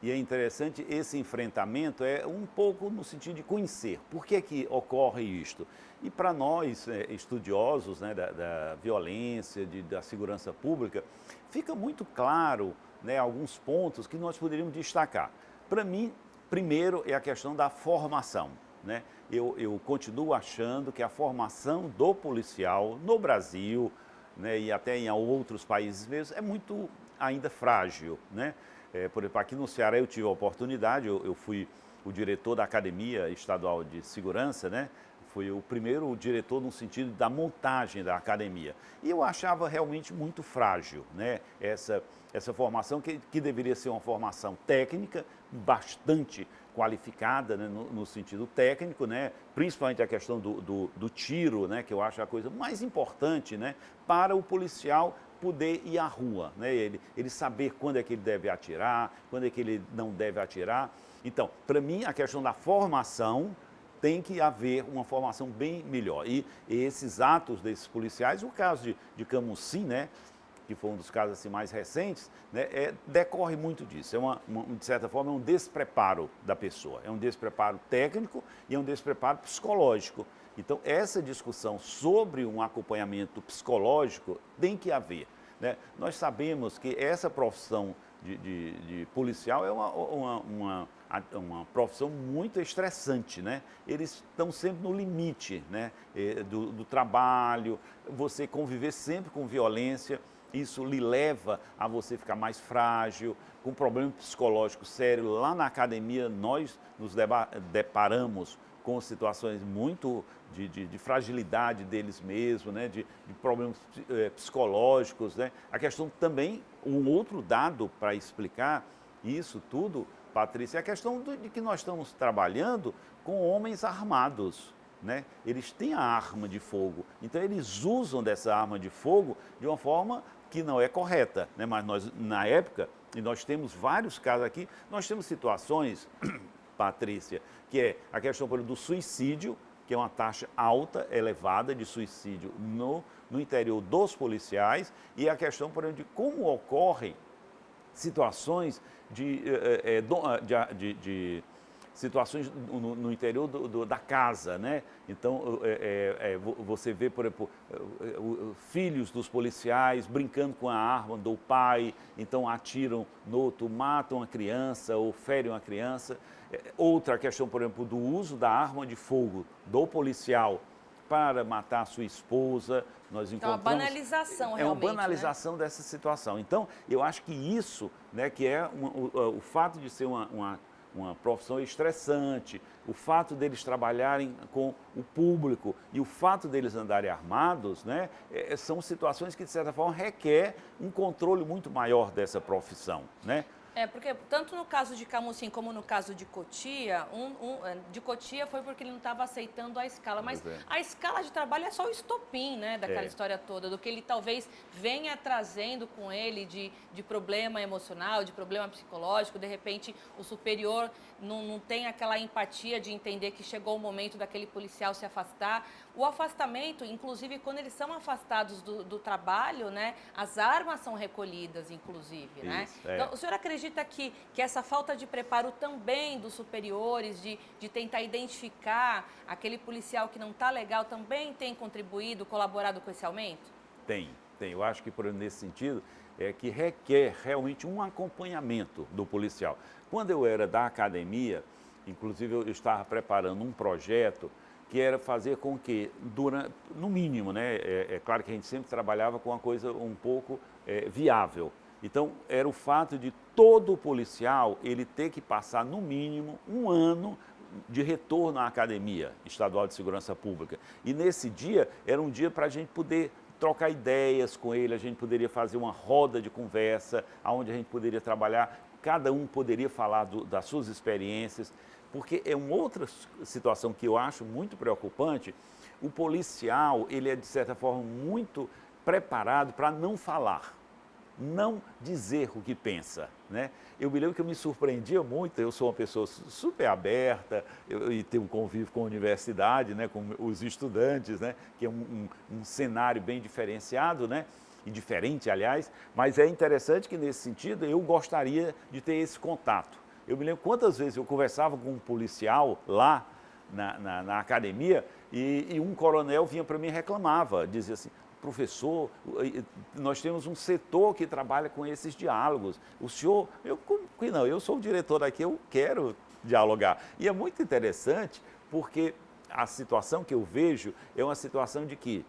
E é interessante, esse enfrentamento é um pouco no sentido de conhecer por que ocorre isto. E para nós, estudiosos, né, da violência, da segurança pública, fica muito claro, né, alguns pontos que nós poderíamos destacar. Para mim, primeiro é a questão da formação, né? Eu continuo achando que a formação do policial no Brasil, né, e até em outros países mesmo, é muito ainda frágil, né? Por exemplo, aqui no Ceará eu tive a oportunidade, eu fui o diretor da Academia Estadual de Segurança, né? Fui o primeiro diretor no sentido da montagem da academia. E eu achava realmente muito frágil, né? Essa formação que deveria ser uma formação técnica, bastante qualificada, né? No sentido técnico, né? Principalmente a questão do tiro, né? Que eu acho a coisa mais importante, né? Para o policial poder ir à rua, né? Ele saber quando é que ele deve atirar, quando é que ele não deve atirar. Então, para mim, a questão da formação tem que haver uma formação bem melhor. E esses atos desses policiais, o caso de Camusim, né? Que foi um dos casos assim, mais recentes, né? Decorre muito disso. De certa forma, é um despreparo da pessoa. É um despreparo técnico e é um despreparo psicológico. Então, essa discussão sobre um acompanhamento psicológico tem que haver, né? Nós sabemos que essa profissão de policial é uma profissão muito estressante, né? Eles estão sempre no limite, né? Do trabalho, você conviver sempre com violência, isso lhe leva a você ficar mais frágil, com problema psicológico sério. Lá na academia, nós nos deparamos com situações muito de fragilidade deles mesmos, né? de problemas psicológicos, né? A questão também, um outro dado para explicar isso tudo, Patrícia, é a questão de que nós estamos trabalhando com homens armados, né? Eles têm a arma de fogo, então eles usam dessa arma de fogo de uma forma que não é correta, né? Mas nós, na época, e nós temos vários casos aqui, nós temos situações, Patrícia, que é a questão, por exemplo, do suicídio, que é uma taxa alta, elevada de suicídio no interior dos policiais, e a questão, por exemplo, de como ocorrem situações situações no interior da casa, né? Então, você vê, por exemplo, filhos dos policiais brincando com a arma do pai, então atiram no outro, matam a criança ou ferem uma criança. Outra questão, por exemplo, do uso da arma de fogo do policial para matar a sua esposa. Nós encontramos... Então, a banalização, realmente, é uma banalização, né, dessa situação. Então, eu acho que isso, né, que é o fato de ser uma profissão estressante, o fato deles trabalharem com o público e o fato deles andarem armados, né, são situações que, de certa forma, requer um controle muito maior dessa profissão, né? Porque tanto no caso de Camusim como no caso de Cotia, de Cotia foi porque ele não estava aceitando a escala. Mas a escala de trabalho é só o estopim, né, daquela história toda, do que ele talvez venha trazendo com ele de problema emocional, de problema psicológico. De repente, o superior não tem aquela empatia de entender que chegou o momento daquele policial se afastar. O afastamento, inclusive, quando eles são afastados do trabalho, né, as armas são recolhidas, inclusive, né? Então, o senhor acredita que essa falta de preparo também dos superiores, de tentar identificar aquele policial que não está legal, também tem contribuído, colaborado com esse aumento? Tem. Eu acho que nesse sentido é que requer realmente um acompanhamento do policial. Quando eu era da academia, inclusive eu estava preparando um projeto que era fazer com que, no mínimo, né, é claro que a gente sempre trabalhava com uma coisa um pouco viável. Então, era o fato de todo policial ele ter que passar, no mínimo, 1 ano de retorno à Academia Estadual de Segurança Pública. E nesse dia, era um dia para a gente poder trocar ideias com ele, a gente poderia fazer uma roda de conversa, onde a gente poderia trabalhar, cada um poderia falar das suas experiências, porque é uma outra situação que eu acho muito preocupante. O policial, ele é, de certa forma, muito preparado para não falar, não dizer o que pensa, né? Eu me lembro que eu me surpreendia muito, eu sou uma pessoa super aberta, e tenho um convívio com a universidade, né, com os estudantes, né, que é um cenário bem diferenciado, né, e diferente, aliás, mas é interessante que, nesse sentido, eu gostaria de ter esse contato. Eu me lembro quantas vezes eu conversava com um policial lá na academia e um coronel vinha para mim e reclamava, dizia assim: professor, nós temos um setor que trabalha com esses diálogos. O senhor, eu sou o diretor daqui, eu quero dialogar. E é muito interessante porque a situação que eu vejo é uma situação de que,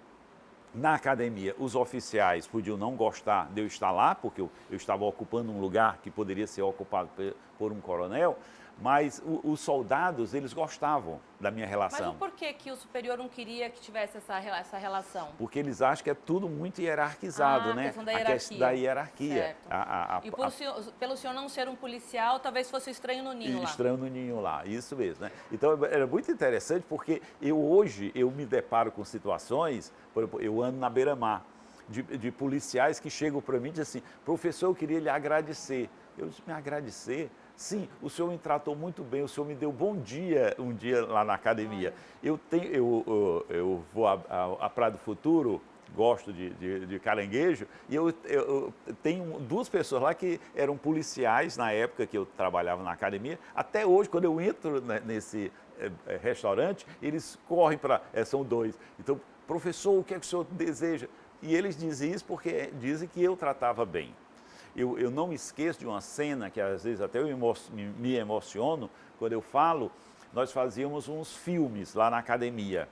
na academia, os oficiais podiam não gostar de eu estar lá, porque eu estava ocupando um lugar que poderia ser ocupado por um coronel, mas os soldados, eles gostavam da minha relação. Mas por que o superior não queria que tivesse essa relação? Porque eles acham que é tudo muito hierarquizado, né? A questão da hierarquia. A questão da hierarquia. Pelo senhor não ser um policial, talvez fosse estranho no ninho lá. Estranho no ninho lá, isso mesmo, né? Então, era muito interessante porque hoje eu me deparo com situações, por exemplo, eu ando na beira-mar, de policiais que chegam para mim e dizem assim: professor, eu queria lhe agradecer. Eu disse: me agradecer? Sim, o senhor me tratou muito bem, o senhor me deu bom dia um dia lá na academia. Eu vou à Praia do Futuro, gosto de caranguejo, e eu tenho 2 pessoas lá que eram policiais na época que eu trabalhava na academia. Até hoje, quando eu entro nesse restaurante, eles correm para... são 2. Então, professor, o que é que o senhor deseja? E eles dizem isso porque dizem que eu tratava bem. Eu não me esqueço de uma cena que às vezes até eu me emociono quando eu falo. Nós fazíamos uns filmes lá na academia.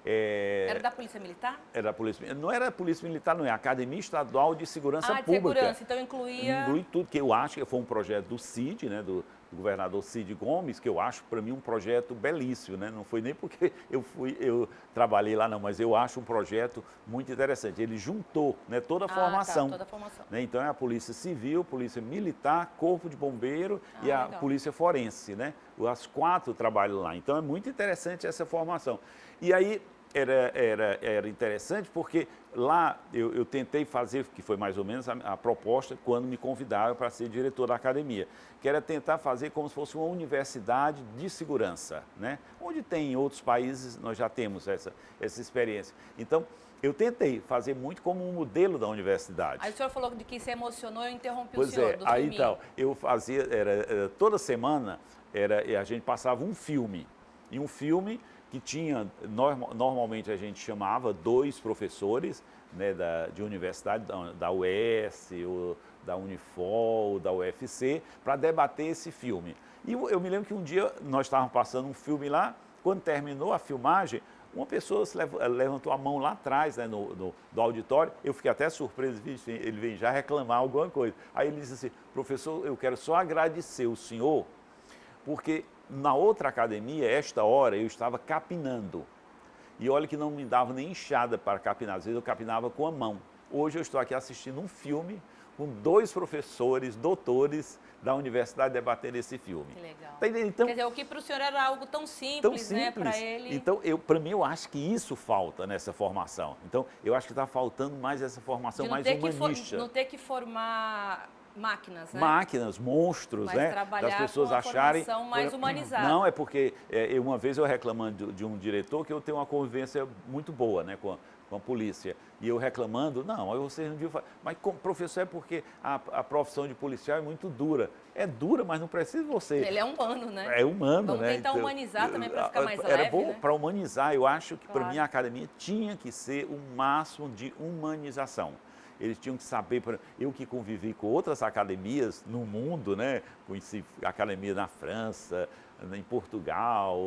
Era da Polícia Militar? Era da Polícia, não era a Polícia Militar, não, é a Academia Estadual de Segurança Pública. Segurança, então incluía... Inclui tudo, que eu acho que foi um projeto do Cid, né, do governador Cid Gomes, que eu acho, para mim, um projeto belíssimo, né? Não foi nem porque eu trabalhei lá, não, mas eu acho um projeto muito interessante. Ele juntou, né, toda a formação. Toda a formação. Né? Então, é a Polícia Civil, Polícia Militar, Corpo de Bombeiro e a legal. Polícia Forense, né? As 4 trabalham lá. Então, é muito interessante essa formação. E aí, era interessante porque lá eu tentei fazer, que foi mais ou menos a proposta, quando me convidaram para ser diretor da academia, que era tentar fazer como se fosse uma universidade de segurança, né? Onde tem em outros países, nós já temos essa experiência. Então, eu tentei fazer muito como um modelo da universidade. Aí o senhor falou de que se emocionou, eu interrompi o senhor do filminho. Aí então, eu fazia, toda semana, a gente passava um filme, e um filme que tinha, normalmente a gente chamava 2 professores, né, de universidade, da UES, ou da Unifol, ou da UFC, para debater esse filme. E eu me lembro que um dia nós estávamos passando um filme lá, quando terminou a filmagem, uma pessoa levantou a mão lá atrás, né, do auditório. Eu fiquei até surpreso, ele veio já reclamar alguma coisa. Aí ele disse assim: professor, eu quero só agradecer o senhor, porque na outra academia, esta hora, eu estava capinando. E olha que não me dava nem enxada para capinar, às vezes eu capinava com a mão. Hoje eu estou aqui assistindo um filme com 2 professores, doutores da universidade debatendo esse filme. Que legal. Tá entendendo? Então, quer dizer, o que para o senhor era algo tão simples, né, para ele. Então, para mim, eu acho que isso falta nessa formação. Então, eu acho que está faltando mais essa formação mais humanista. Não ter que formar máquinas, né? Máquinas, monstros, mas né? Trabalhar das pessoas com a acharem formação mais humanizada. Não, é porque uma vez eu reclamando de um diretor que eu tenho uma convivência muito boa, né, com a polícia. E eu reclamando, não, aí vocês não viram. Mas professor, é porque a profissão de policial é muito dura. É dura, mas não precisa você. Ele é humano, né? É humano, Vamos né? tentar Então, humanizar também para ficar mais era leve, bom né? para humanizar. Eu acho que, Claro. para mim, a academia tinha que ser o máximo de humanização. Eles tinham que saber, eu que convivi com outras academias no mundo, né? Conheci academia na França, em Portugal,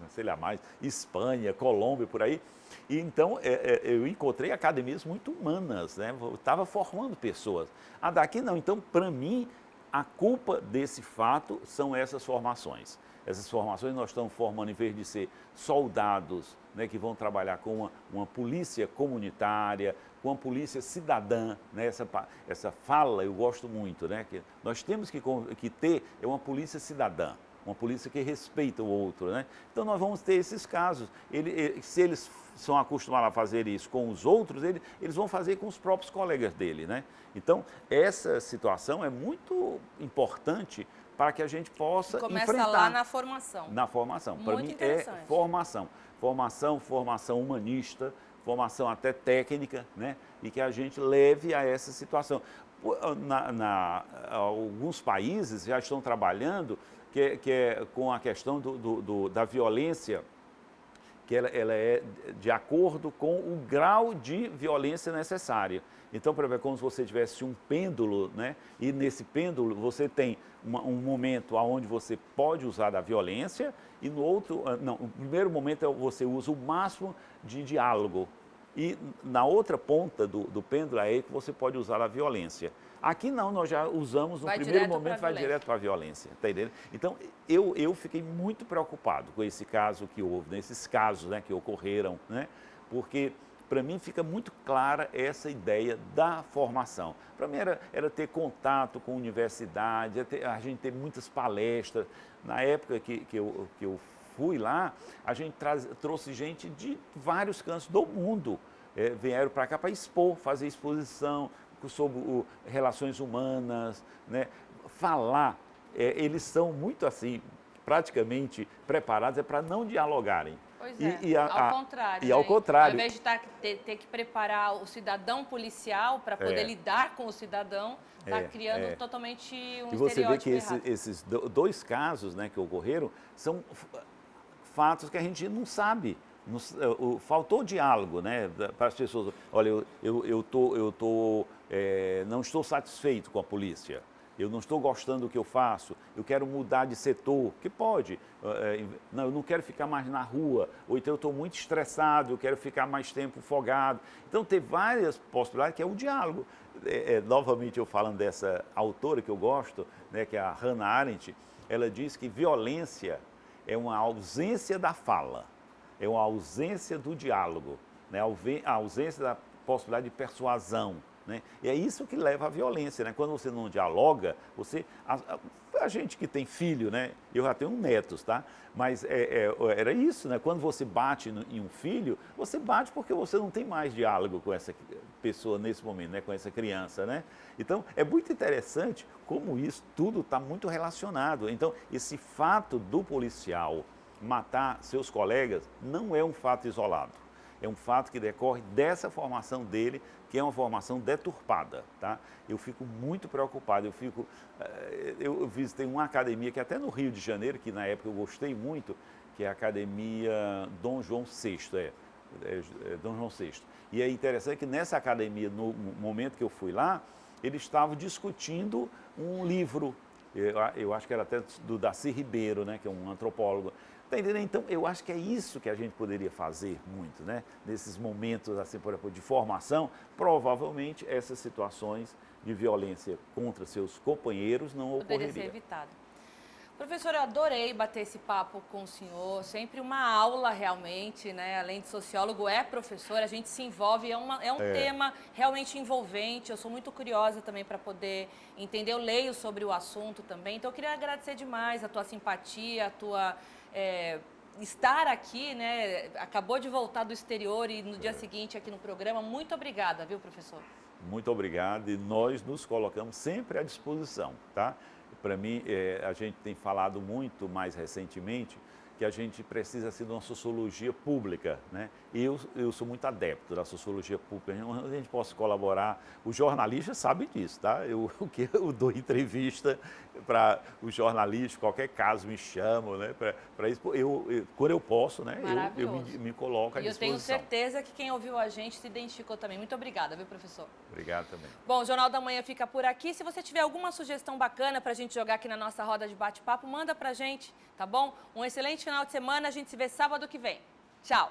sei lá mais, Espanha, Colômbia, por aí. E então eu encontrei academias muito humanas, né? Eu estava formando pessoas. A daqui não. Então, para mim, a culpa desse fato são essas formações. Essas formações nós estamos formando, em vez de ser soldados, né, que vão trabalhar com uma polícia comunitária, com uma polícia cidadã, né, essa fala eu gosto muito, né, que nós temos que ter uma polícia cidadã, uma polícia que respeita o outro, né? Então nós vamos ter esses casos. Se eles são acostumados a fazer isso com os outros, eles vão fazer com os próprios colegas dele, né? Então essa situação é muito importante para que a gente possa enfrentar. Começa lá na formação. Na formação. Para mim é formação. Formação humanista, formação até técnica, né? E que a gente leve a essa situação. Alguns países já estão trabalhando que é com a questão da violência, que ela é de acordo com o grau de violência necessária. Então, por exemplo, é como se você tivesse um pêndulo, né? E nesse pêndulo você tem um momento onde você pode usar da violência e no outro, não, o primeiro momento você usa o máximo de diálogo. E na outra ponta do pêndulo é aí que você pode usar a violência. Aqui não, nós já usamos no primeiro momento, vai direto para a violência, tá entendendo? Então, eu fiquei muito preocupado com esse caso que houve, nesses casos, né, que ocorreram, né? Porque para mim fica muito clara essa ideia da formação. Para mim era ter contato com a universidade, a gente ter muitas palestras. Na época que eu fui lá, a gente trouxe gente de vários cantos do mundo. Vieram para cá para expor, fazer exposição sobre relações humanas, né? Falar. Eles são muito assim, praticamente preparados para não dialogarem. Pois é, ao contrário. E ao contrário. Ao invés de ter que preparar o cidadão policial para poder lidar com o cidadão, está criando totalmente um estereótipo errado. E você vê que esses 2 casos, né, que ocorreram são fatos que a gente não sabe. Faltou diálogo, né, para as pessoas. Olha, não estou satisfeito com a polícia. Eu não estou gostando do que eu faço, eu quero mudar de setor, que pode. Não, eu não quero ficar mais na rua, ou então eu estou muito estressado, eu quero ficar mais tempo folgado. Então, tem várias possibilidades, que é o diálogo. Novamente, eu falando dessa autora que eu gosto, né, que é a Hannah Arendt, ela diz que violência é uma ausência da fala, é uma ausência do diálogo, né, a ausência da possibilidade de persuasão. Né? E é isso que leva à violência, né? Quando você não dialoga, a gente que tem filho, né? Eu já tenho netos, tá? Mas era isso, né? Quando você bate em um filho, você bate porque você não tem mais diálogo com essa pessoa nesse momento, né? Com essa criança, né? Então, é muito interessante como isso tudo está muito relacionado. Então, esse fato do policial matar seus colegas não é um fato isolado. É um fato que decorre dessa formação dele, que é uma formação deturpada, tá? Eu fico muito preocupado, eu visitei uma academia que até no Rio de Janeiro, que na época eu gostei muito, que é a Academia Dom João VI, Dom João VI. E é interessante que nessa academia, no momento que eu fui lá, eles estavam discutindo um livro, eu acho que era até do Darcy Ribeiro, né, que é um antropólogo. Tá entendendo? Então, eu acho que é isso que a gente poderia fazer muito, né? Nesses momentos, assim, por exemplo, de formação, provavelmente essas situações de violência contra seus companheiros não ocorreriam. Poderia ser evitado. Professor, eu adorei bater esse papo com o senhor, sempre uma aula realmente, né? Além de sociólogo, é professor, a gente se envolve, é um tema realmente envolvente, eu sou muito curiosa também para poder entender, eu leio sobre o assunto também, então eu queria agradecer demais a tua simpatia, a tua... estar aqui, né? Acabou de voltar do exterior e no dia seguinte aqui no programa, muito obrigada, viu, professor? Muito obrigado e nós nos colocamos sempre à disposição, tá? Para mim, a gente tem falado muito mais recentemente que a gente precisa de uma sociologia pública, né? Eu sou muito adepto da sociologia pública, onde a gente possa colaborar. O jornalista sabe disso, tá? Eu dou entrevista para os jornalistas, qualquer caso me chamam, né? Para isso, quando eu posso, né? Eu me coloco à disposição. E eu tenho certeza que quem ouviu a gente se identificou também. Muito obrigada, viu, professor? Obrigado também. Bom, o Jornal da Manhã fica por aqui. Se você tiver alguma sugestão bacana para a gente jogar aqui na nossa roda de bate-papo, manda para a gente, tá bom? Um excelente final de semana. A gente se vê sábado que vem. Tchau!